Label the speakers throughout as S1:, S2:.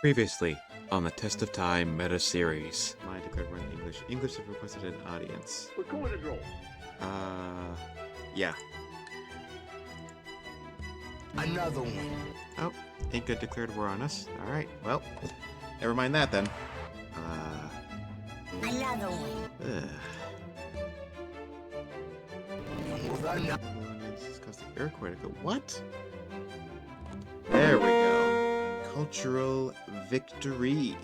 S1: Previously on the Test of Time Metaseries. Mine declared run English. English have requested an audience.
S2: Recorded roll.
S1: Uh, yeah.
S2: Another one.
S1: Oh, Inca declared war on us. Alright, well, never mind that then.
S2: Another one.
S1: It's caused the earthquake. What? There we go. Cultural victory.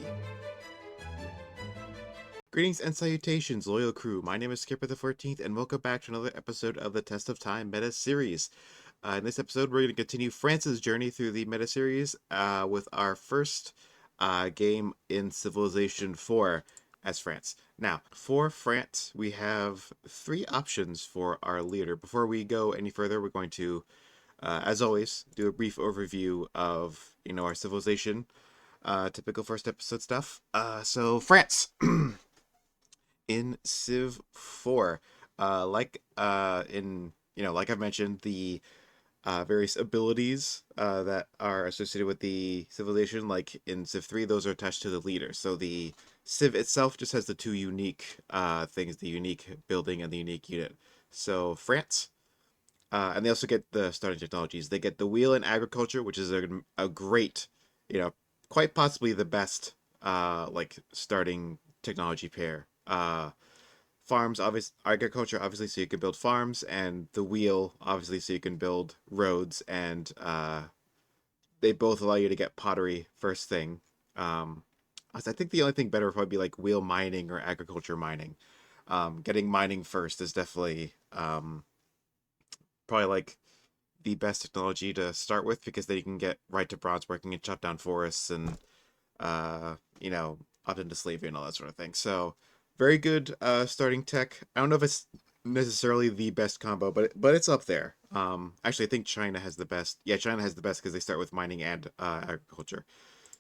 S1: Greetings and salutations, loyal crew. My name is Skipper the 14th, and welcome back to another episode of the Test of Time Meta Series. In this episode, we're going to continue France's journey through the Meta Series with our first game in Civilization 4 as France. Now, for France, we have three options for our leader. Before we go any further, we're going to, as always, do a brief overview of our civilization. Typical first episode stuff. So France. In Civ 4. Like I've mentioned, the various abilities that are associated with the civilization, like in Civ 3, those are attached to the leader. So the Civ itself just has the two unique things, the unique building and the unique unit. So France, and they also get the starting technologies. They get the wheel in agriculture, which is a great, quite possibly the best starting technology pair. Farms, obviously, agriculture, obviously, so you can build farms, and the wheel, obviously, so you can build roads, and they both allow you to get pottery first thing. I think the only thing better would probably be like wheel mining or agriculture mining. Getting mining first is definitely probably like the best technology to start with, because then you can get right to bronze working and chop down forests and opt into slavery and all that sort of thing. So very good starting tech. I don't know if it's necessarily the best combo, but it's up there. Actually, I think China has the best. Yeah, China has the best because they start with mining and agriculture.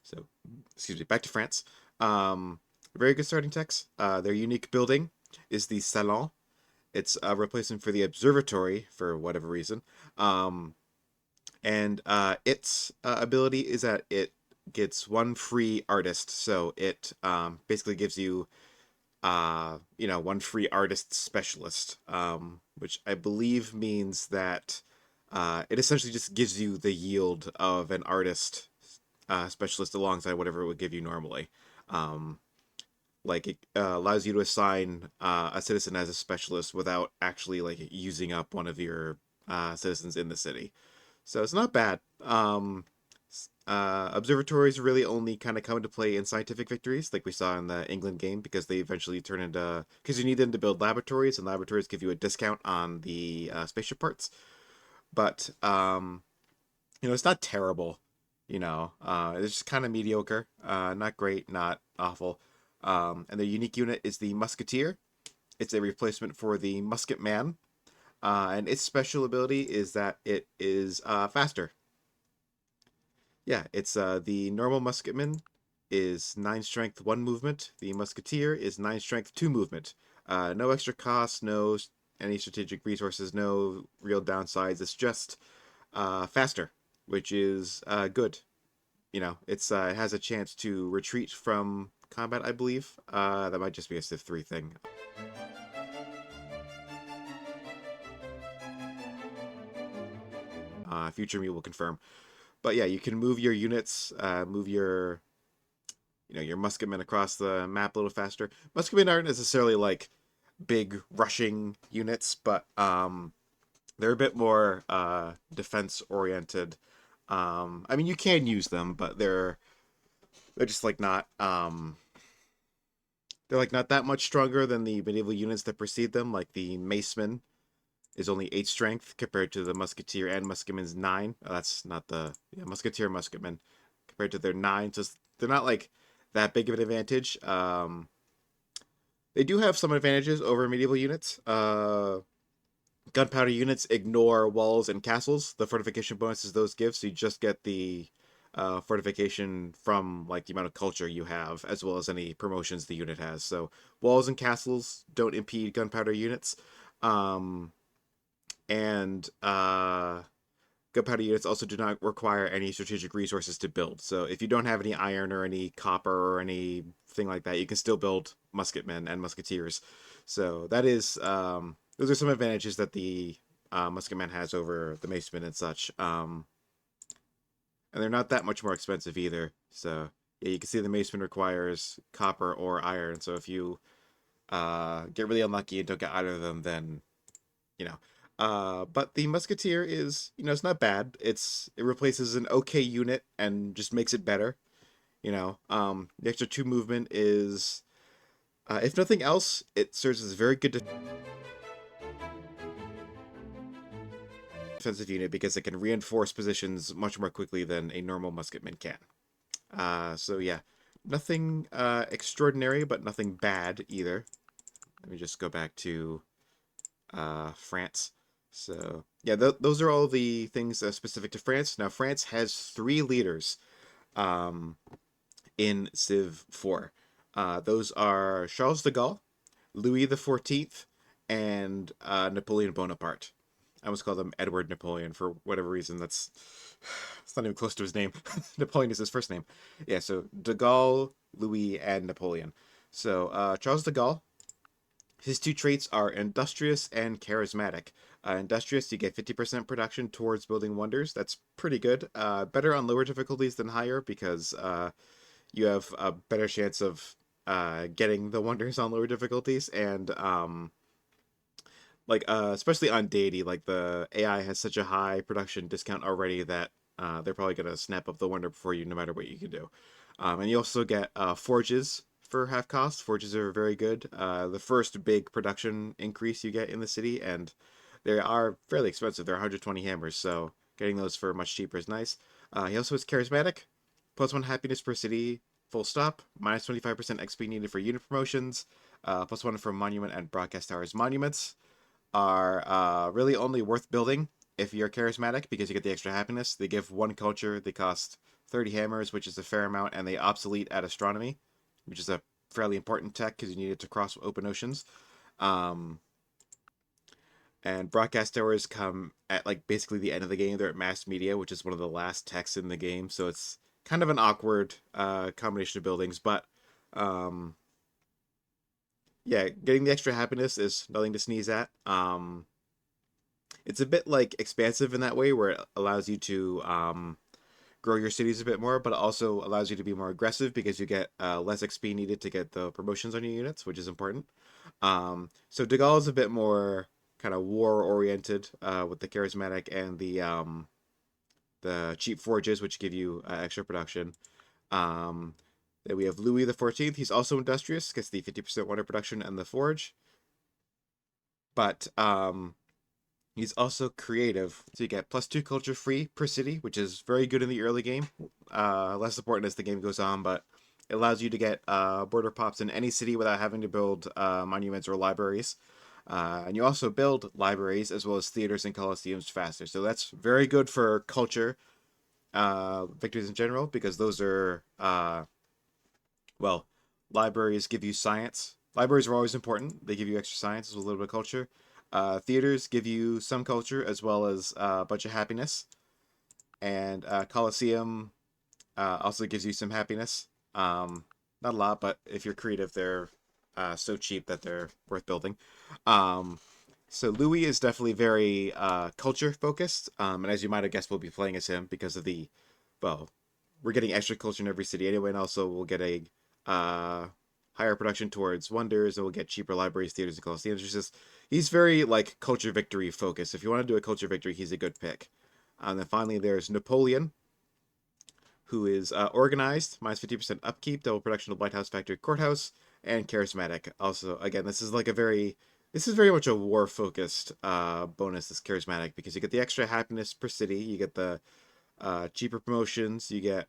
S1: So, excuse me. Back to France. Very good starting techs. Their unique building is the salon. It's a replacement for the observatory for whatever reason. Um, and its ability is that it gets one free artist, so it basically gives you one free artist specialist, which I believe means that it essentially just gives you the yield of an artist specialist alongside whatever it would give you normally. Um, like it allows you to assign a citizen as a specialist without actually like using up one of your citizens in the city. So it's not bad. Observatories really only kind of come into play in scientific victories, like we saw in the England game, because they eventually turn into, because you need them to build laboratories, and laboratories give you a discount on the spaceship parts. But it's not terrible. It's just kind of mediocre. Not great, not awful. And the unique unit is the Musketeer. It's a replacement for the Musket Man, and its special ability is that it is faster. Yeah, it's the normal musketman is 9 strength 1 movement. The musketeer is 9 strength 2 movement. No extra cost, no any strategic resources, no real downsides. It's just faster, which is good. It has a chance to retreat from combat, I believe. That might just be a Civ 3 thing. Future me will confirm. But yeah, you can move your units, move your musketmen across the map a little faster. Musketmen aren't necessarily like big rushing units, but they're a bit more defense oriented. I mean, you can use them, but they're just like not they're like not that much stronger than the medieval units that precede them. Like the maceman is only 8 strength compared to the musketeer and musketman's 9. That's not the musketeer musketman compared to their 9. So they're not like that big of an advantage. They do have some advantages over medieval units. Gunpowder units ignore walls and castles. The fortification bonuses those give, so you just get the fortification from like the amount of culture you have, as well as any promotions the unit has. So walls and castles don't impede gunpowder units, and gunpowder units also do not require any strategic resources to build. So if you don't have any iron or any copper or anything like that, you can still build musketmen and musketeers. So that is those are some advantages that the musketman has over the maceman and such. And they're not that much more expensive either. So yeah, you can see the maceman requires copper or iron. So if you get really unlucky and don't get either of them, then you know. But the musketeer is, it's not bad. It replaces an okay unit and just makes it better. The extra two movement is, if nothing else, it serves as a very good defensive unit because it can reinforce positions much more quickly than a normal musketman can. So yeah, nothing extraordinary, but nothing bad either. Let me just go back to France. So yeah, those are all the things specific to France. Now France has three leaders um, in Civ 4. Those are Charles de Gaulle, Louis the 14th, and Napoleon Bonaparte. I almost call them Edward Napoleon for whatever reason. It's not even close to his name. Napoleon is his first name. Yeah, so de Gaulle, Louis, and Napoleon. So Charles de Gaulle, his two traits are industrious and charismatic. Industrious, you get 50% production towards building wonders. That's pretty good. Better on lower difficulties than higher because you have a better chance of getting the wonders on lower difficulties. And especially on deity, like the AI has such a high production discount already that they're probably gonna snap up the wonder before you, no matter what you can do. And you also get forges for half cost. Forges are very good. The first big production increase you get in the city, and they are fairly expensive. They're 120 hammers, so getting those for much cheaper is nice. He also is charismatic, +1 happiness per city, full stop, -25% XP needed for unit promotions, +1 for monument and broadcast towers monuments are really only worth building if you're charismatic because you get the extra happiness. They give one culture, they cost 30 hammers, which is a fair amount, and they obsolete at astronomy, which is a fairly important tech because you need it to cross open oceans. Um, and broadcast towers come at like basically the end of the game. They're at mass media, which is one of the last techs in the game, so it's kind of an awkward combination of buildings, but um, yeah, getting the extra happiness is nothing to sneeze at. It's a bit like expansive in that way where it allows you to grow your cities a bit more, but it also allows you to be more aggressive because you get less XP needed to get the promotions on your units, which is important. So De Gaulle is a bit more kind of war oriented with the charismatic and the cheap forges, which give you extra production. Um, then we have Louis the 14th. He's also industrious, gets the 50% water production and the forge. But he's also creative, so you get +2 culture free per city, which is very good in the early game. Less important as the game goes on, but it allows you to get border pops in any city without having to build monuments or libraries. And you also build libraries as well as theaters and coliseums faster. So that's very good for culture victories in general because those are well, libraries give you science. Libraries are always important. They give you extra science as well as a little bit of culture. Theaters give you some culture as well as a bunch of happiness. And Coliseum also gives you some happiness. Not a lot, but if you're creative, they're so cheap that they're worth building. Um, so Louis is definitely very culture focused. And as you might have guessed, we'll be playing as him because of well, we're getting extra culture in every city anyway, and also we'll get a uh, higher production towards wonders, and we'll get cheaper libraries, theaters, and coliseums. He's very like culture victory focused. If you want to do a culture victory, he's a good pick. And then finally, there's Napoleon, who is organized, -50% upkeep, double production of White House, factory, courthouse, and charismatic. Also, again, this is very much a war focused bonus. This charismatic because you get the extra happiness per city, you get the cheaper promotions, you get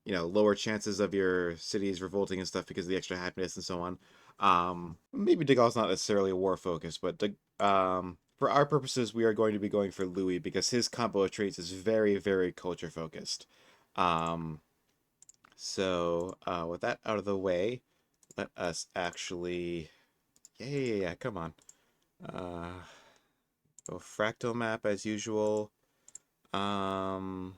S1: lower chances of your cities revolting and stuff because of the extra happiness and so on. Maybe De Gaulle's not necessarily a war focus, but for our purposes, we are going to be going for Louis because his combo of traits is very, very culture focused. Um, so with that out of the way, let us actually, yeah, come on. Uh, So fractal map as usual. Um,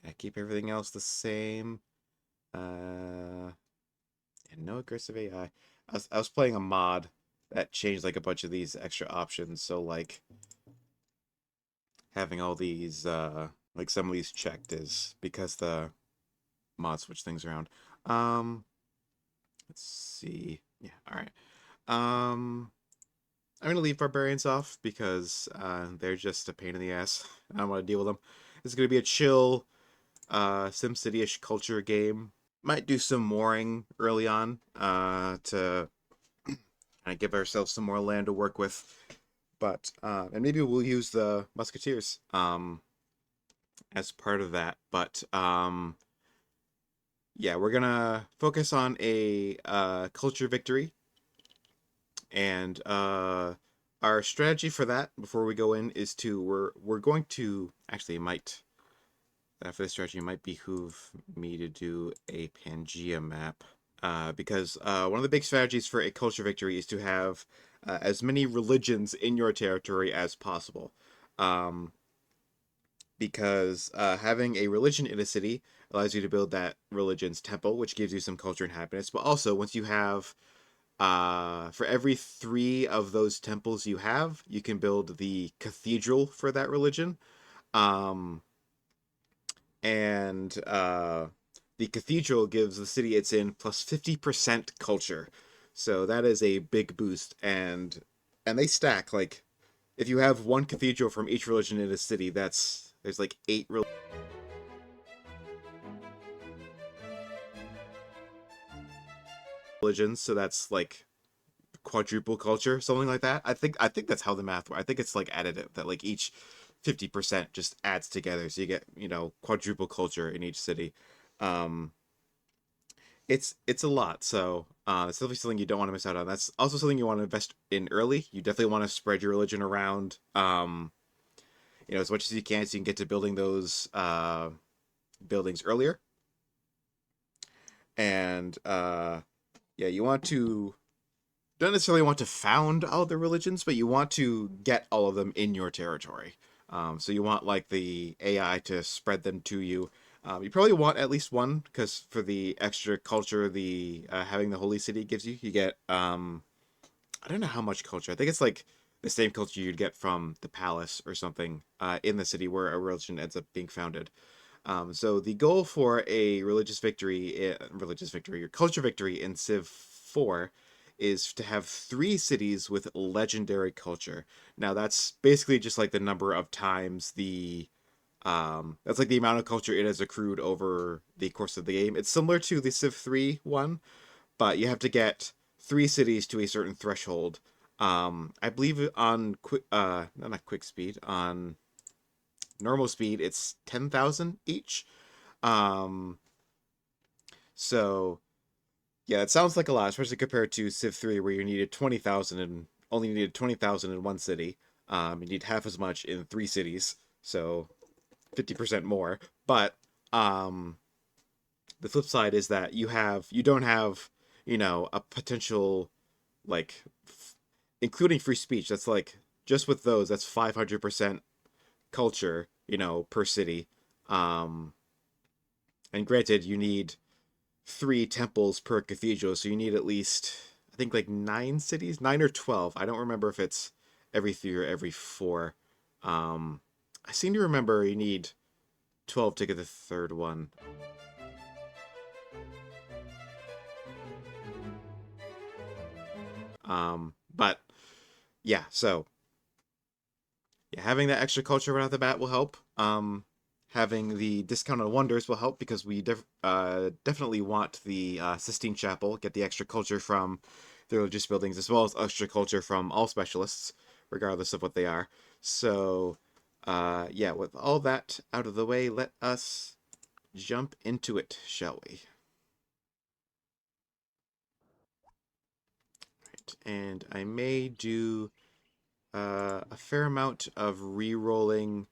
S1: I keep everything else the same. And no aggressive AI. I was playing a mod that changed like a bunch of these extra options. So like having all these like some of these checked is because the mod switch things around. Um, let's see. Yeah, all right. I'm gonna leave barbarians off because they're just a pain in the ass. I don't want to deal with them. It's gonna be a chill SimCity-ish culture game. Might do some mooring early on to kind of give ourselves some more land to work with. But and maybe we'll use the musketeers as part of that. But yeah, we're gonna focus on a culture victory, and our strategy for that before we go in is to we're going to actually it might for this strategy it might behoove me to do a Pangea map. Because one of the big strategies for a culture victory is to have as many religions in your territory as possible. Um, because having a religion in a city allows you to build that religion's temple, which gives you some culture and happiness. But also, once you have, for every three of those temples you have, you can build the cathedral for that religion. Um, and the cathedral gives the city it's in plus 50% culture. So that is a big boost. And they stack. Like, if you have one cathedral from each religion in a city, there's like eight religions, so that's like quadruple culture, something like that. I think that's how the math works. I think it's like additive that like each 50% just adds together, so you get quadruple culture in each city. Um, it's a lot, so it's definitely something you don't want to miss out on. That's also something you want to invest in early. You definitely want to spread your religion around, as much as you can, so you can get to building those buildings earlier. And yeah, you want to don't necessarily want to found all the religions, but you want to get all of them in your territory. So you want like the AI to spread them to you. You probably want at least one because for the extra culture, the having the holy city gives you, you get I don't know how much culture. I think it's like the same culture you'd get from the palace or something in the city where a religion ends up being founded. So the goal for a religious victory or culture victory in Civ 4 is to have three cities with legendary culture. Now that's basically just like the number of times that's like the amount of culture it has accrued over the course of the game. It's similar to the Civ 3 one, but you have to get three cities to a certain threshold. I believe on quick, not quick speed, on normal speed, it's 10,000 each. Um, so yeah, it sounds like a lot, especially compared to Civ 3, where you needed 20,000 and only needed 20,000 in one city. You need half as much in three cities, so 50% more. But um, the flip side is that you don't have a potential like including free speech. That's like just with those, that's 500% culture, per city. Um, and granted, you need three temples per cathedral, so you need at least I think like nine cities, 9 or 12. I don't remember if it's every three or every four. I seem to remember you need 12 to get the third one. But yeah, so yeah, having that extra culture right off the bat will help. Having the discounted wonders will help because we definitely want the Sistine Chapel, get the extra culture from the religious buildings as well as extra culture from all specialists, regardless of what they are. So, yeah, with all that out of the way, let us jump into it, shall we? Right, and I may do a fair amount of re-rolling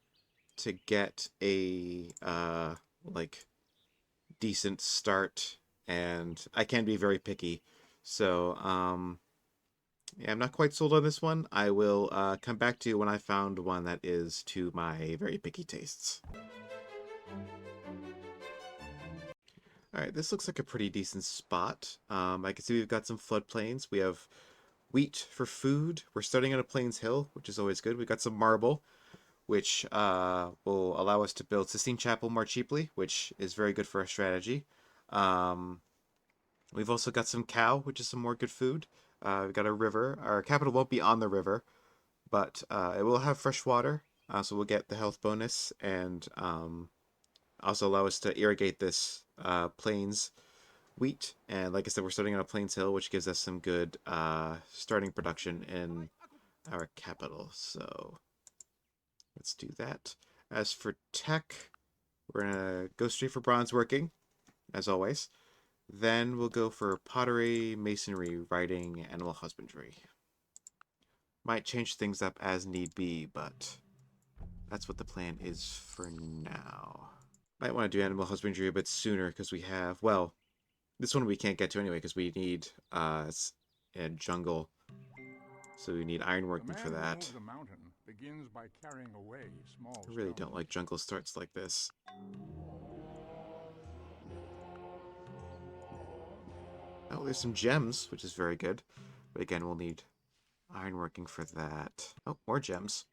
S1: to get a like decent start, and I can be very picky. So Yeah, I'm not quite sold on this one. I will come back to you when I found one that is to my very picky tastes. All right, this looks like a pretty decent spot. I can see we've got some floodplains. We have wheat for food. We're starting on a plains hill, which is always good. We've got some marble, which will allow us to build Sistine Chapel more cheaply, which is very good for our strategy. Um, we've also got some cow, which is some more good food. We've got a river. Our capital won't be on the river, but it will have fresh water, so we'll get the health bonus and also allow us to irrigate this plains wheat. And like I said, we're starting on a plains hill, which gives us some good starting production in our capital. So let's do that. As for tech, we're gonna go straight for bronze working, as always. Then we'll go for pottery, masonry, writing, animal husbandry. Might change things up as need be, but that's what the plan is for now. Might want to do animal husbandry a bit sooner because we have, well, this one we can't get to anyway because we need a jungle. So we need
S3: The
S1: ironworking for
S3: man who
S1: that.
S3: moves a mountain begins by carrying away small
S1: I really don't
S3: stones.
S1: like jungle starts like this. Oh, there's some gems, which is very good. But again, we'll need ironworking for that. Oh, more gems.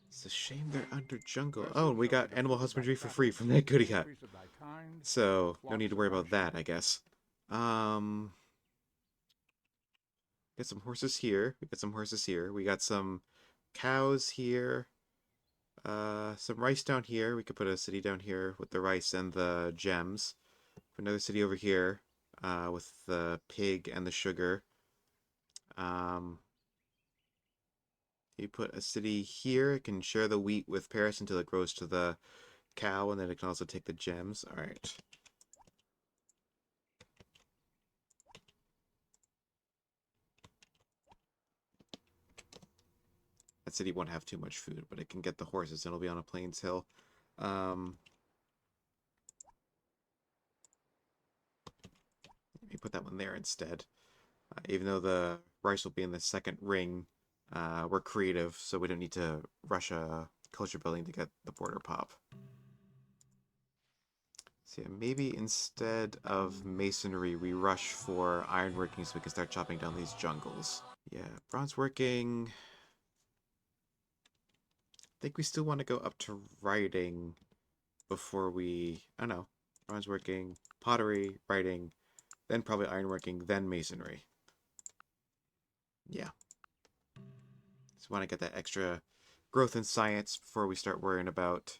S1: It's a shame they're under jungle. Oh, and
S3: Vessels
S1: we
S3: shall be
S1: got animal
S3: defended by
S1: husbandry for free
S3: cattle,
S1: from that
S3: the
S1: goody hut.
S3: increase of thy kind, and the
S1: So, no need
S3: flocks
S1: to
S3: of
S1: worry
S3: thy
S1: about that,
S3: sheep.
S1: I guess. Um, Got some horses here. We got some horses here. We got some cows here. Some rice down here. We could put a city down here with the rice and the gems. Put another city over here, with the pig and the sugar. Um, you put a city here. It can share the wheat with Paris until it grows to the cow, and then it can also take the gems. All right. That city won't have too much food, but it can get the horses, and it'll be on a plains hill. Um, Let me put that one there instead. Even though the rice will be in the second ring, we're creative, so we don't need to rush a culture building to get the border pop. So yeah, maybe instead of masonry, we rush for ironworking so we can start chopping down these jungles. Yeah, bronze working. I think we still want to go up to writing before we. I don't know. Bronze working, pottery, writing, then probably ironworking, then masonry. Yeah. Just want to get that extra growth in science before we start worrying about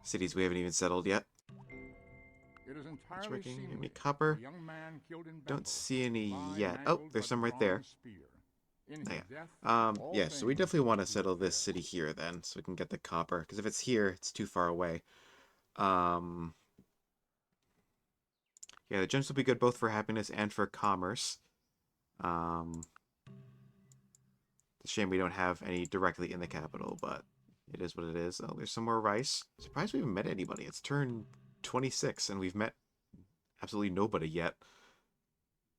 S1: cities we haven't even settled yet.
S3: It is
S1: Bronze
S3: entirely
S1: working. Any
S3: seemly for a
S1: copper?
S3: young man killed in
S1: Don't
S3: battle
S1: see
S3: to
S1: any
S3: lie
S1: yet. Oh,
S3: mangled by
S1: there's
S3: the
S1: some right there.
S3: bronze spear. In
S1: Oh,
S3: his
S1: yeah.
S3: death, all
S1: Yeah, so we
S3: things
S1: definitely
S3: shall
S1: want to
S3: be
S1: settle this
S3: fulfilled.
S1: city here then, so we can get the copper. Because if it's here, it's too far away. Um, yeah, the gems will be good both for happiness and for commerce. Um, it's a shame we don't have any directly in the capital, but it is what it is. Oh, there's some more rice. Surprised we haven't met anybody. It's turn 26, and we've met absolutely nobody yet,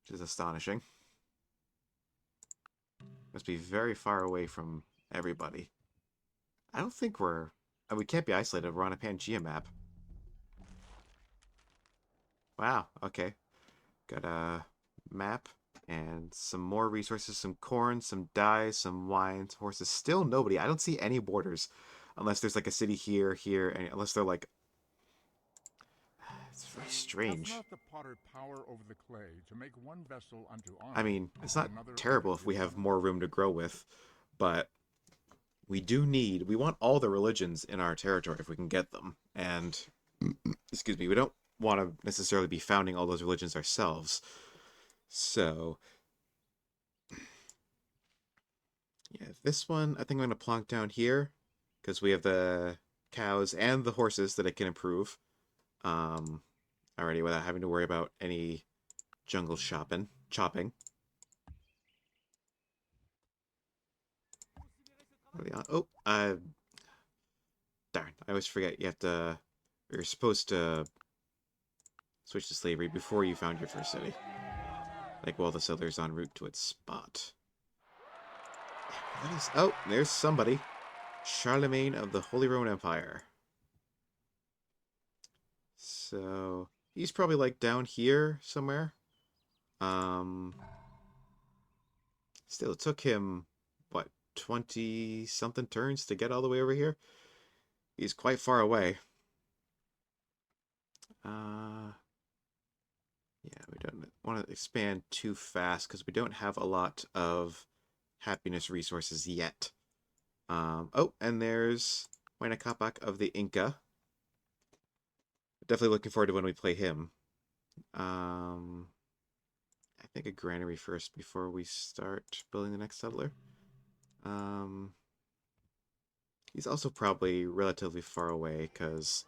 S1: which is astonishing. Must be very far away from everybody. I don't think we're... we can't be isolated. We're on a Pangea map. Wow, okay. Got a map and some more resources, some corn, some dyes, some wines, horses. Still nobody. I don't see any borders. Unless there's like a city here, here, and unless they're like... It's very
S3: Hath
S1: strange.
S3: not the potter power over the clay to make one vessel unto
S1: I
S3: honor,
S1: mean, it's
S3: and
S1: not
S3: another unto
S1: terrible if we have
S3: dishonor?
S1: more room to grow with, but we do need... We want all the religions in our territory if we can get them. And, excuse me, we don't want to necessarily be founding all those religions ourselves. So, yeah, this one I think I'm going to plonk down here because we have the cows and the horses that it can improve already without having to worry about any jungle chopping. Oh, darn! I always forget you have you're supposed to switch to slavery before you found your first city. Like while the settler's en route to its spot. That is, oh, there's somebody. Charlemagne of the Holy Roman Empire. So he's probably like down here somewhere. Um, Still, it took him what 20 something turns to get all the way over here. He's quite far away. Uh, yeah, we don't want to expand too fast because we don't have a lot of happiness resources yet. Oh, and there's Huayna Capac of the Inca. Definitely looking forward to when we play him. Um, I think a granary first before we start building the next settler. Um, he's also probably relatively far away because,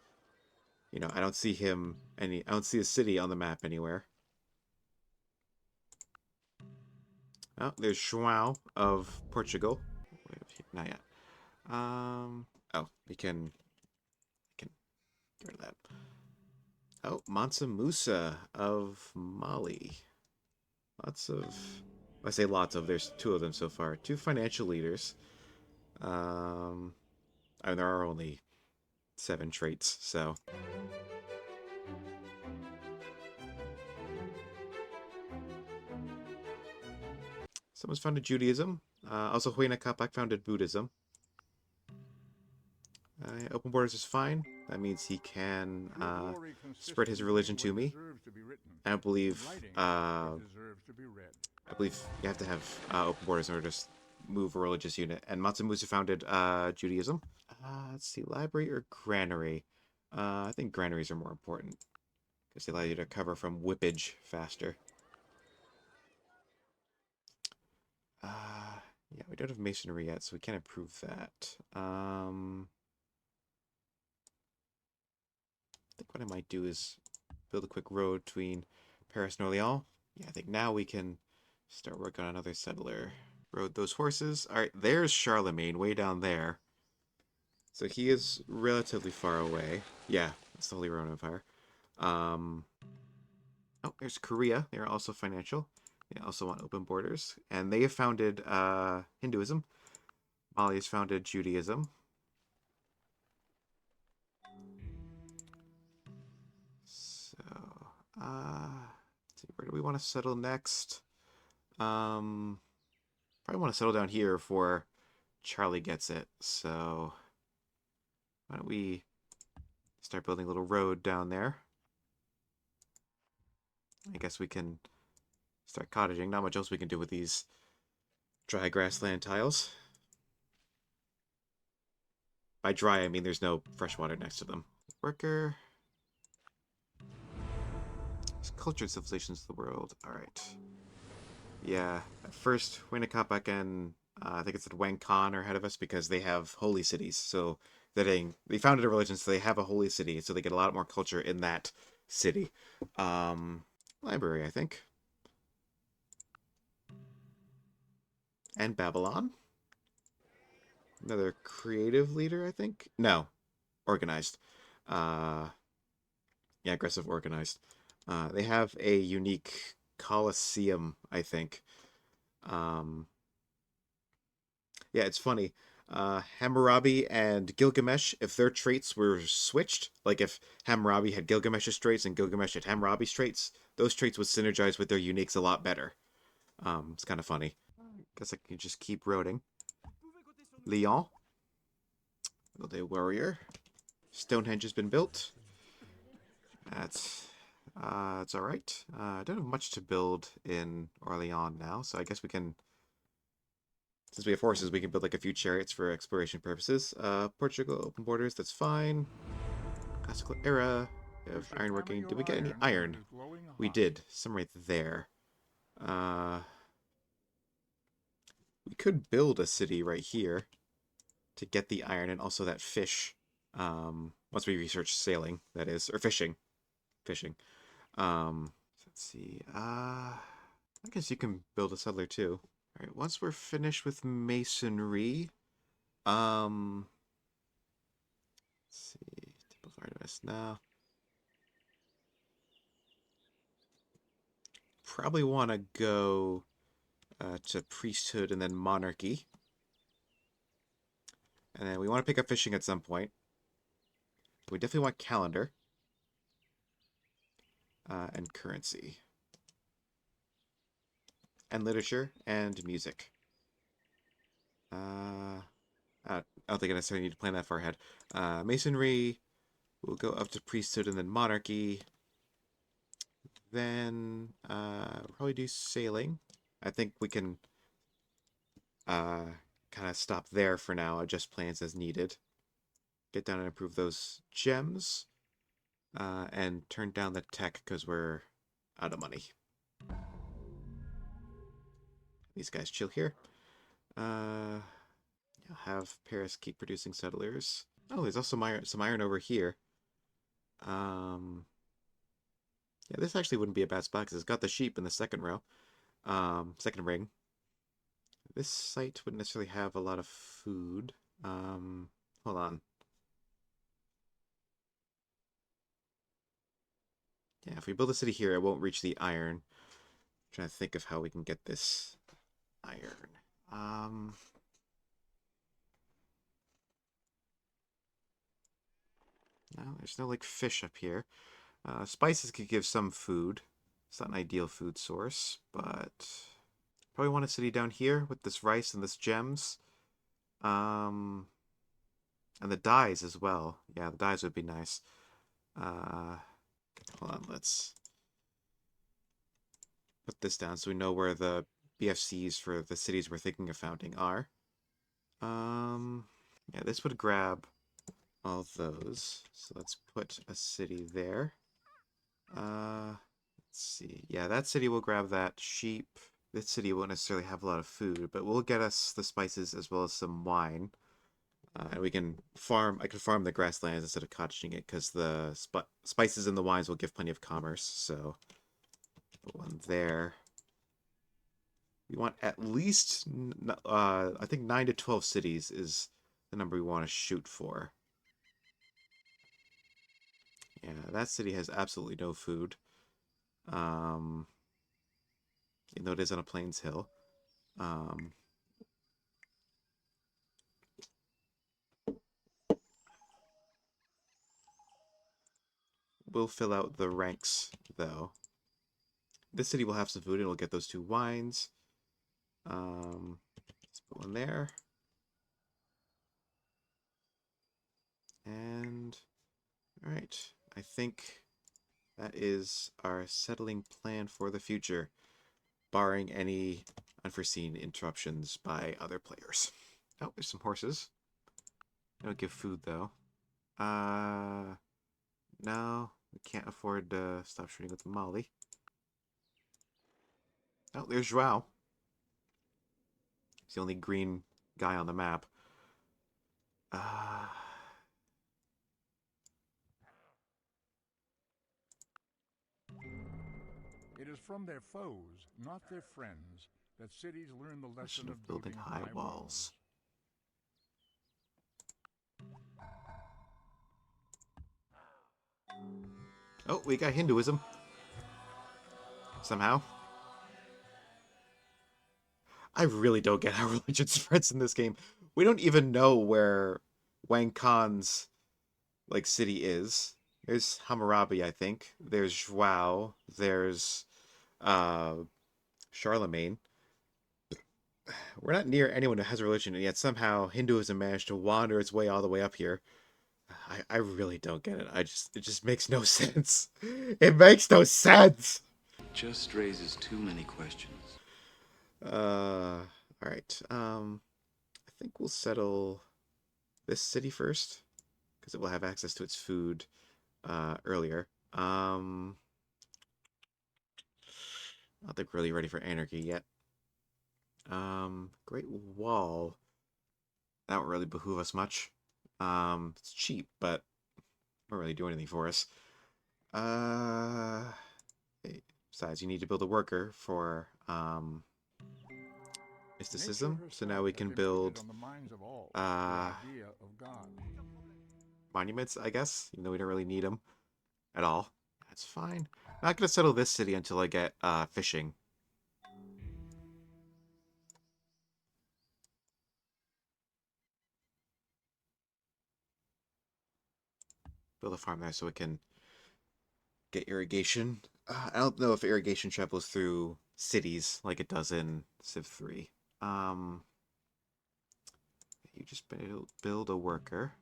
S1: you know, I don't see him I don't see a city on the map anywhere. Oh, there's João of Portugal. Not yet. Oh, we can get rid of that. Oh, Mansa Musa of Mali. Lots of, I say lots of, there's two of them so far. Two financial leaders. Um, I mean, there are only 7 traits, so. Someone's founded Judaism. Also, Huayna Capac founded Buddhism. Open borders is fine. That means he can
S3: Your glory consists
S1: spread his
S3: in
S1: religion
S3: doing
S1: to
S3: what
S1: me.
S3: deserves to be written,
S1: I don't believe
S3: and writing what
S1: uh,
S3: deserves to be read.
S1: I believe you have to have open borders in order to move a religious unit. And Mansa Musa founded Judaism. Let's see, library or granary? I think granaries are more important because they allow you to cover from whippage faster. Yeah, we don't have masonry yet, so we can't improve that. I think what I might do is build a quick road between Paris and Orleans. Yeah, I think now we can start working on another settler. Rode those horses. All right, there's Charlemagne way down there. So he is relatively far away. Yeah, it's the Holy Roman Empire. Um, oh, there's Korea. They're also financial. They also want open borders. And they have founded Hinduism. Mali has founded Judaism. So, let's see, where do we want to settle next? Um, Probably want to settle down here before Charlie gets it. So, why don't we start building a little road down there? I guess we can start cottaging. Not much else we can do with these dry grassland tiles. By dry, I mean there's no fresh water next to them. Worker. Cultured civilizations of the world. Alright. Yeah, at first, Winnicott and I think it's Wang Khan are ahead of us because they have holy cities. So they founded a religion, so they have a holy city, so they get a lot more culture in that city. Library, I think. And Babylon. Another creative leader, I think. No, organized. Uh, yeah, aggressive organized. They have a unique Colosseum, I think. Um, yeah, it's funny. Hammurabi and Gilgamesh, if their traits were switched, like if Hammurabi had Gilgamesh's traits and Gilgamesh had Hammurabi's traits, those traits would synergize with their uniques a lot better. It's kind of funny. Guess I can just keep roading. Lyon, build a warrior. Stonehenge has been built. That's all right. I don't have much to build in Orleans now, so I guess we can, since we have horses, we can build like a few chariots for exploration purposes. Portugal, open borders, that's fine. Classical era. We
S3: You
S1: have
S3: should hammer
S1: ironworking. Did
S3: your
S1: we get any
S3: iron when
S1: iron?
S3: it is glowing
S1: We
S3: hot.
S1: did. Some right there. Uh, we could build a city right here to get the iron and also that fish. Once we research sailing, that is, or fishing. Fishing. Let's see. I guess you can build a settler too. All right, once we're finished with masonry, um, let's see. Temple of Artemis now. probably want to go to priesthood and then monarchy. And then we want to pick up fishing at some point. We definitely want calendar and currency. And literature and music. I don't think I necessarily need to plan that far ahead. Masonry, we'll go up to priesthood and then monarchy. Then probably do sailing. I think we can kind of stop there for now, adjust plans as needed. Get down and improve those gems. And turn down the tech because we're out of money. These guys chill here. Have Paris keep producing settlers. Oh, there's also some iron over here. Yeah, this actually wouldn't be a bad spot because it's got the sheep in the second row. Second ring. This site wouldn't necessarily have a lot of food. Hold on. Yeah, if we build a city here, it won't reach the iron. I'm trying to think of how we can get this iron. No, there's no like fish up here. Spices could give some food. It's not an ideal food source, but probably want a city down here with this rice and this gems. Um, and the dyes as well. Yeah, the dyes would be nice. Hold on, let's put this down so we know where the BFCs for the cities we're thinking of founding are. Yeah, this would grab all those. So let's put a city there. Let's see. Yeah, that city will grab that sheep. This city won't necessarily have a lot of food, but will get us the spices as well as some wine. And we can farm. I can farm the grasslands instead of cottaging it because the spices and the wines will give plenty of commerce. So put one there. We want at least, I think 9 to 12 cities is the number we want to shoot for. Yeah, that city has absolutely no food. Um, even though it is on a plains hill. Um, we'll fill out the ranks, though. This city will have some food, and it'll get those 2 wines. Let's put one there. And, alright, I think that is our settling plan for the future, barring any unforeseen interruptions by other players. Oh, there's some horses. They don't give food, though. No, we can't afford to stop shooting with Molly. Oh, there's Joao. He's the only green guy on the map. Uh,
S3: It is from their foes, not their friends, that cities learn the lesson
S1: question
S3: of
S1: of building
S3: building
S1: high
S3: high
S1: walls.
S3: walls.
S1: Oh, we got Hinduism. Somehow. I really don't get how religion spreads in this game. We don't even know where Wang Khan's like city is. There's Hammurabi, I think. There's Zhuao. There's uh Charlemagne. We're not near anyone who has a religion, and yet somehow Hinduism managed to wander its way all the way up here. I really don't get it. It just makes no sense. It makes no sense.
S4: Just raises too many questions.
S1: All right. I think we'll settle this city first because it will have access to its food earlier. I don't think we're really ready for anarchy yet. Great Wall. That won't really behoove us much. It's cheap, but won't really do anything for us. Uh, Besides, you need to build a worker for
S3: Nature
S1: mysticism. So now
S3: herself
S1: we
S3: has
S1: can
S3: imprinted
S1: build
S3: on the minds of all
S1: uh
S3: the idea of God.
S1: monuments, I guess, even though we don't really need them at all. That's fine. Not gonna settle this city until I get fishing. Build a farm there so we can get irrigation. I don't know if irrigation travels through cities like it does in Civ 3. Um, you just build a worker.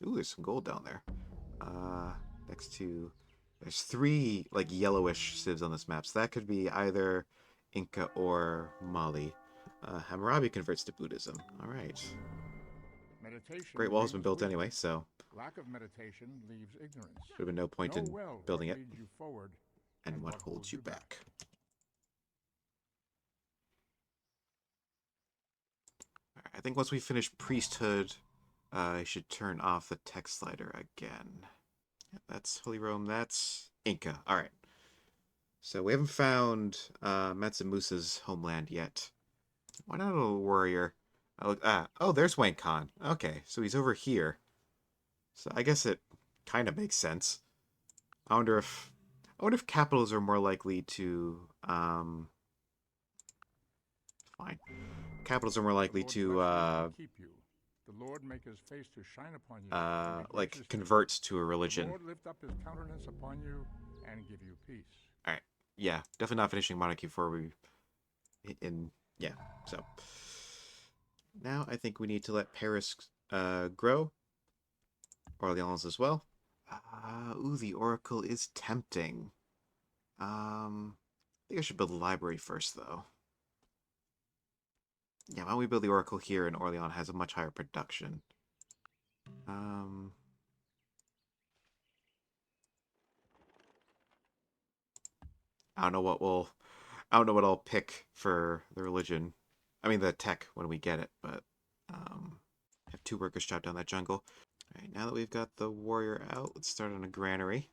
S1: Ooh, there's some gold down there. Next to... There's three, like, yellowish civs on this map, so that could be either Inca or Mali. Hammurabi converts to Buddhism. Alright.
S3: Meditation
S1: Great Wall has been
S3: brings
S1: built
S3: wisdom.
S1: anyway, so
S3: Lack of meditation leaves ignorance.
S1: should have been no point
S3: Know
S1: in
S3: well
S1: building
S3: what
S1: it.
S3: leads you forward
S1: And what holds you back. I think once we finish Priesthood, I should turn off the text slider again. That's Holy Rome, that's Inca. Alright. So we haven't found Matsumusa's homeland yet. Why not a warrior? Oh, there's Wayne Khan. Okay, so he's over here. So I guess it kind of makes sense. I wonder if capitals are more likely to fine. Capitals are more
S3: The
S1: likely
S3: Lord
S1: to
S3: bless you and keep you. The Lord make his face to shine upon you and be
S1: like
S3: gracious to you.
S1: convert to a
S3: The
S1: religion.
S3: Lord lift up his countenance upon you and give you peace.
S1: All right. Yeah, definitely not finishing monarchy before we yeah. So now I think we need to let Paris grow. Orleans as well. Ooh, the Oracle is tempting. I think I should build a library first, though. Yeah, why don't we build the Oracle here, and Orleans has a much higher production. Um, I don't know what we'll... I don't know what I'll pick for the religion. I mean, the tech when we get it, but... Have two workers chop down that jungle. Alright, now that we've got the warrior out, let's start on a granary.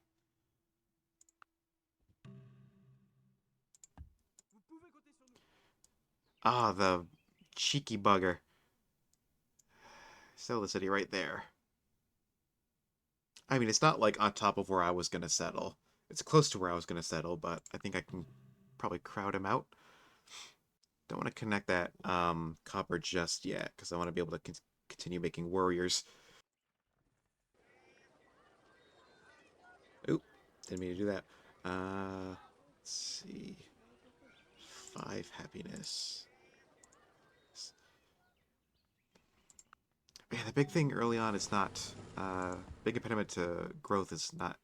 S1: Ah, the cheeky bugger. Sell the city right there. I mean, it's not like on top of where I was going to settle. It's close to where I was going to settle, but I think I can probably crowd him out. Don't want to connect that copper just yet, because I want to be able to continue making warriors. Oop, didn't mean to do that. Let's see. 5 happiness. Yeah, the big thing early on is not... big impediment to growth is not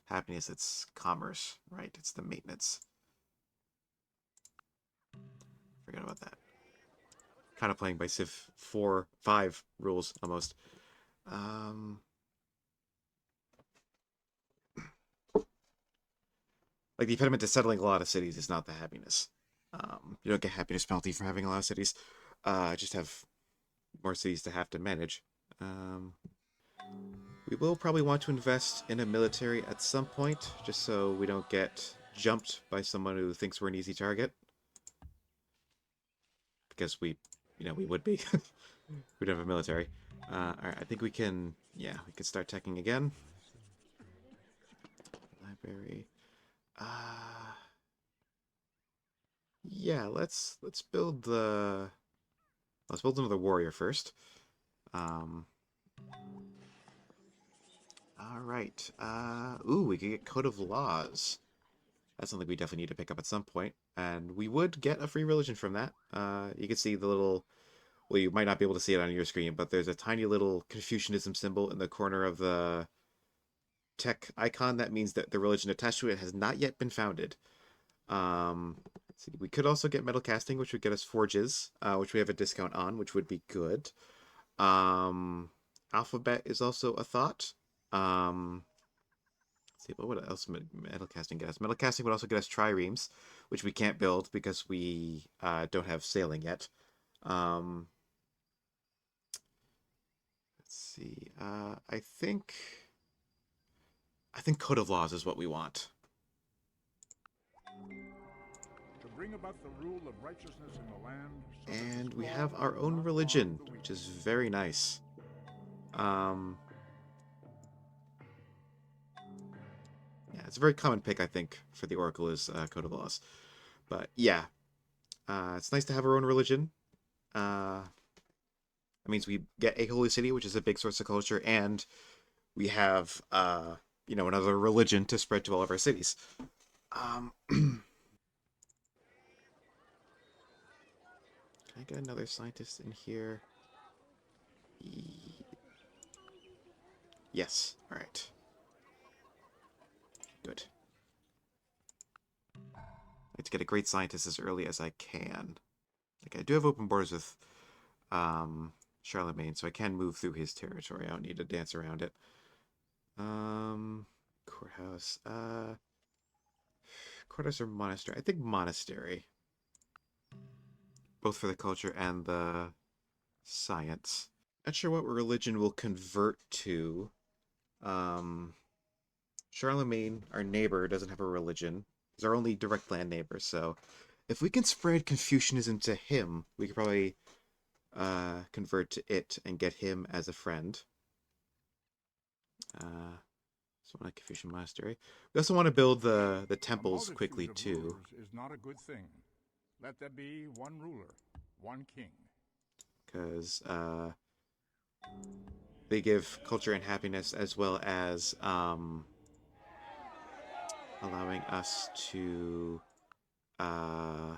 S1: happiness, it's commerce, right? It's the maintenance. Forget about that. Kind of playing by Civ 4, 5 rules, almost. Um, like, the impediment to settling a lot of cities is not the happiness. You don't get happiness penalty for having a lot of cities. Just have more cities to have to manage. We will probably want to invest in a military at some point, just so we don't get jumped by someone who thinks we're an easy target. Because we would be. We'd have a military. Alright, I think we can, yeah, we can start teching again. Library. Yeah, let's build another warrior first. All right. Ooh, we could get Code of Laws. That's something we definitely need to pick up at some point, and we would get a free religion from that. You can see the little. Well, you might not be able to see it on your screen, but there's a tiny little Confucianism symbol in the corner of the tech icon. That means that the religion attached to it has not yet been founded. See, we could also get metal casting, which would get us forges, which we have a discount on, which would be good. Alphabet is also a thought. Let's see, what would else metal casting get us? Metal casting would also get us triremes, which we can't build because we don't have sailing yet. Let's see. I think Code of Laws is what we want.
S3: To bring about the rule of righteousness in the land, so that the
S1: And we
S3: strong
S1: have our
S3: will
S1: own
S3: not
S1: religion,
S3: harm the weak.
S1: which is very nice. it's a very common pick, I think, for the Oracle is Code of Laws. But yeah, it's nice to have our own religion. That means we get a holy city, which is a big source of culture, and we have another religion to spread to all of our cities. Can I get another scientist in here? Yes. All right. Good. I like to get a great scientist as early as I can. Like I do have open borders with Charlemagne, so I can move through his territory. I don't need to dance around it. Courthouse. Courthouse or monastery? I think monastery. Both for the culture and the science. Not sure what religion will convert to. Um, Charlemagne, our neighbor, doesn't have a religion. He's our only direct land neighbor, so if we can spread Confucianism to him, we could probably convert to it and get him as a friend. So want a Confucian monastery. We also want to build the
S3: A
S1: temples
S3: multitude
S1: quickly
S3: of
S1: too,
S3: rulers is not a good thing. Let there be one ruler, one king.
S1: because they give culture and happiness as well as allowing us to uh,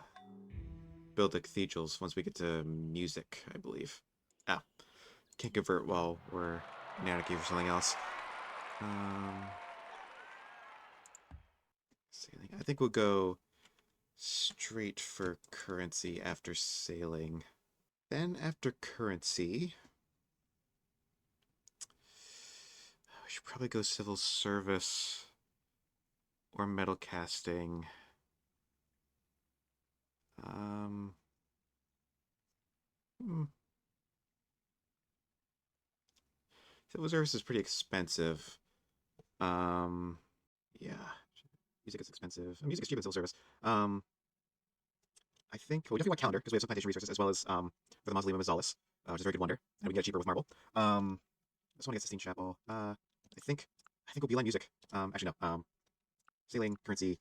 S1: build the cathedrals once we get to music, I believe. Ah, can't convert while we're in anarchy for something else. Sailing. I think we'll go straight for currency after sailing. Then after currency, we should probably go civil service or metal casting. Um, hmm. Civil service is pretty expensive. Um, yeah, music is expensive. Music is cheap in civil service. I think well, we definitely want calendar because we have some plantation resources as well as for the mausoleum of Mazalis, which is a very good wonder, and we get it cheaper with marble. This one gets Sistine Chapel. I think we'll beeline music. Actually no. Sailing, currency,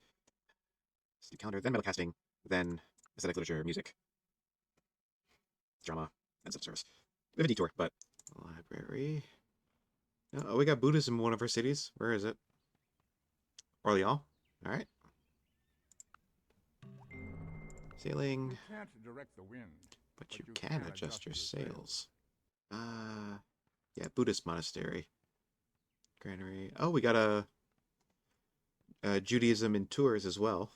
S1: let's do calendar, then metal casting, then aesthetic literature, music, drama, and civil service. We have a detour, but library. Oh, we got Buddhism in one of our cities. Where is it? Orleans. All right. Sailing,
S3: You can't direct the wind,
S1: but
S3: but
S1: you
S3: you
S1: can
S3: can
S1: adjust your
S3: sails.
S1: sails. Yeah, Buddhist monastery. Granary. Oh, we got a Judaism in tours as well.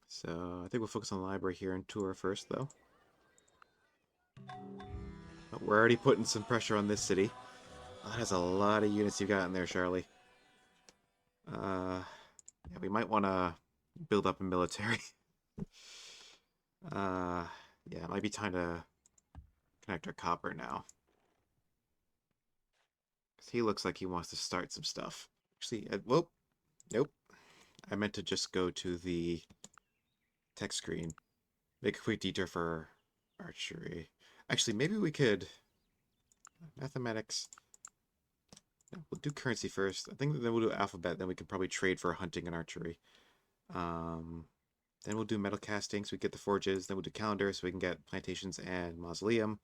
S1: So I think we'll focus on the library here and tour first, though. Oh, we're already putting some pressure on this city. Oh, that has a lot of units you've got in there, Charlie. Yeah, we might want to build up a military. uh, yeah, it might be time to connect our copper now. Because he looks like he wants to start some stuff. Actually, whoop, nope. I meant to just go to the text screen. Make a quick detour for archery. Actually, maybe we could... Mathematics. No, we'll do currency first. I think then we'll do alphabet. Then we can probably trade for hunting and archery. Um, then we'll do metal casting so we get the forges. Then we'll do calendar so we can get plantations and mausoleum.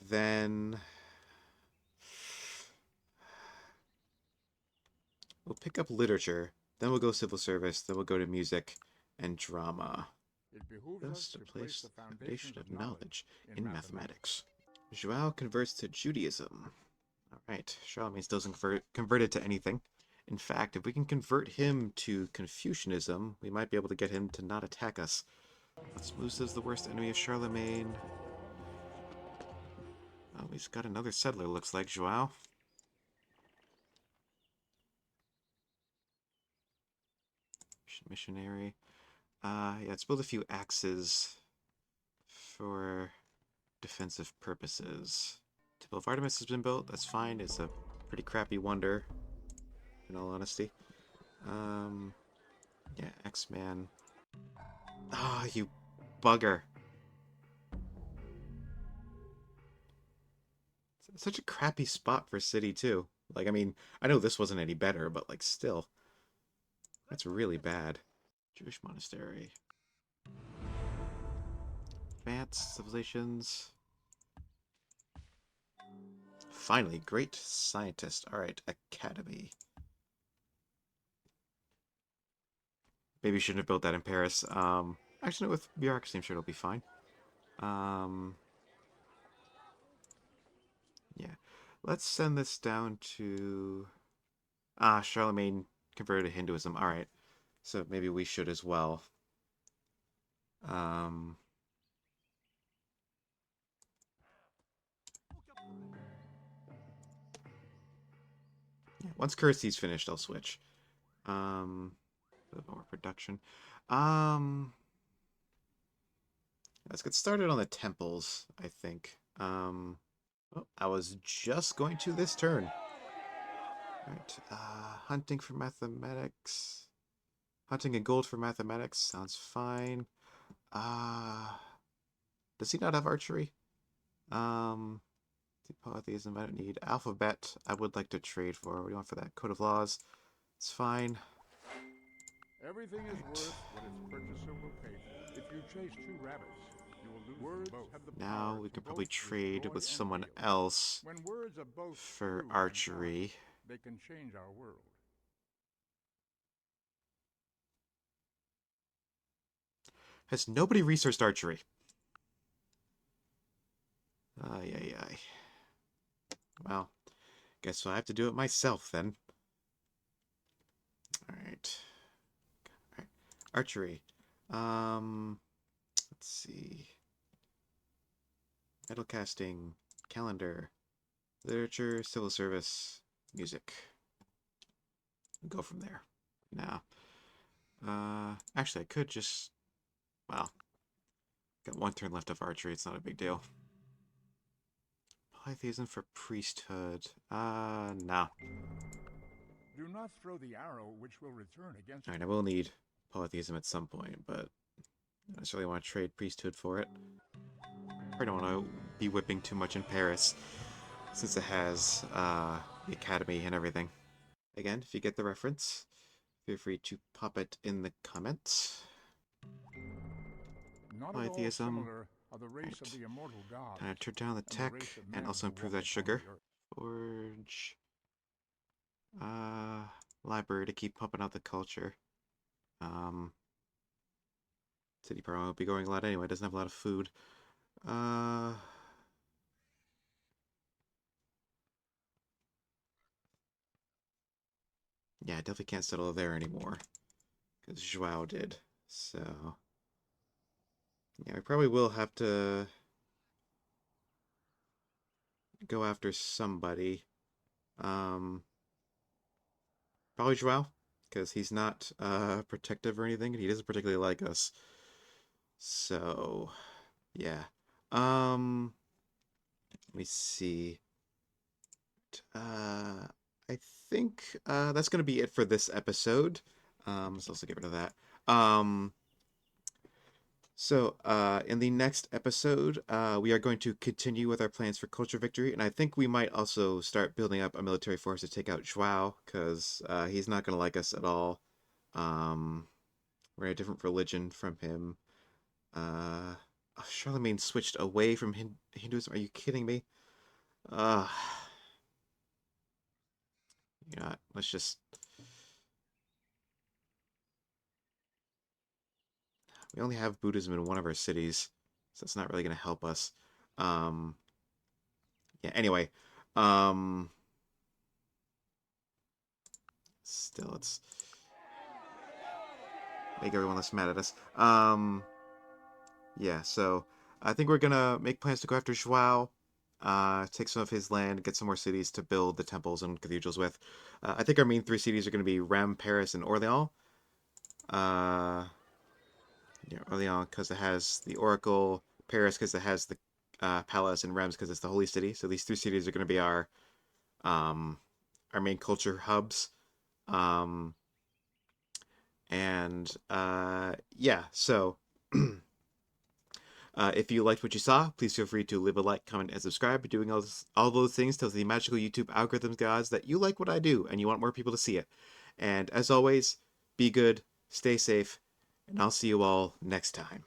S1: Then we'll pick up literature. Then we'll go civil service. Then we'll go to music and drama.
S3: It behooves us
S1: Thus to
S3: to place
S1: place
S3: the
S1: the foundation
S3: foundations
S1: of
S3: of
S1: knowledge
S3: in
S1: in mathematics. Joao converts to Judaism. Alright, Charlemagne still isn't converted to anything. In fact, if we can convert him to Confucianism, we might be able to get him to not attack us. Smooth is the worst enemy of Charlemagne. Oh, he's got another settler, looks like, Joao. Missionary. Yeah, let's build a few axes for defensive purposes. Temple of Artemis has been built, that's fine. It's a pretty crappy wonder, in all honesty. Yeah, X-Man. Ah, oh, you bugger. It's such a crappy spot for city, too. Like, I mean, I know this wasn't any better, but, like, still. That's really bad. Jewish monastery. Advanced civilizations. Finally, great scientist. Alright, academy. Maybe you shouldn't have built that in Paris. Actually, no, with bureaucracy, I'm sure it'll be fine. Um, yeah. Let's send this down to... Ah, Charlemagne converted to Hinduism. Alright. So maybe we should as well. Um, yeah, once currency's finished, I'll switch. A bit more production. Um, let's get started on the temples, I think. Oh, I was just going to this turn. Right. Hunting for mathematics. Hunting and gold for mathematics sounds fine. Uh, does he not have archery? Um, polytheism, I don't need. Alphabet, I would like to trade for. What do you want for that? Code of laws. It's fine.
S3: Everything is
S1: Right.
S3: worth what its purchaser will pay for. If you chase two rabbits, you will lose
S1: Words
S3: them both. Have the
S1: now
S3: power
S1: we
S3: to
S1: could probably
S3: both
S1: trade
S3: destroy
S1: with
S3: and
S1: someone
S3: heal.
S1: else
S3: When words are both
S1: for
S3: true and
S1: archery.
S3: kind, they can change our world.
S1: Has nobody researched archery? Ay, ay, ay. Well, guess I have to do it myself then. Alright. Alright. Archery. Let's see. Metal casting. Calendar. Literature. Civil service. Music. Go from there. Now. Actually, I could just... Well, got one turn left of archery. It's not a big deal. Polytheism for priesthood. No.
S3: Do not throw the arrow which will return against
S1: Alright, I
S3: you.
S1: will need polytheism at some point, but I don't necessarily want to trade priesthood for it. I don't want to be whipping too much in Paris, since it has the academy and everything. Again, if you get the reference, feel free to pop it in the comments.
S3: Not at all
S1: Polytheism.
S3: similar are the race of
S1: Right.
S3: the immortal gods
S1: Time to turn down the
S3: and the
S1: tech
S3: race of
S1: and
S3: men
S1: also
S3: who
S1: improve
S3: walk
S1: that
S3: upon
S1: sugar.
S3: the earth.
S1: Forge. Library to keep pumping out the culture. City probably won't be going a lot anyway. Doesn't have a lot of food. Yeah, I definitely can't settle there anymore. Because Joao did. So, yeah, we probably will have to go after somebody. Um, Probably Joao, because he's not protective or anything, and he doesn't particularly like us. So, yeah. Let me see. Uh, I think that's gonna be it for this episode. Let's also get rid of that. Um, in the next episode, we are going to continue with our plans for culture victory, and I think we might also start building up a military force to take out Joao, because he's not gonna like us at all. Um, we're a different religion from him. Uh, Charlemagne switched away from Hinduism. Are you kidding me? Uh, you know what? Let's just... We only have Buddhism in one of our cities, so it's not really going to help us. Um, yeah, anyway. Um, Still, it's... Make everyone less mad at us. Yeah, so... I think we're going to make plans to go after Joao. Take some of his land, get some more cities to build the temples and cathedrals with. I think our main three cities are going to be Rem, Paris, and Orleans. Uh, yeah, Orleans because it has the Oracle, Paris because it has the palace, and Reims because it's the holy city. So these three cities are going to be um, our main culture hubs. Um, and yeah, so if you liked what you saw, please feel free to leave a like, comment, and subscribe. Doing all those things tells the magical YouTube algorithms gods that you like what I do and you want more people to see it. And as always, be good, stay safe, and I'll see you all next time.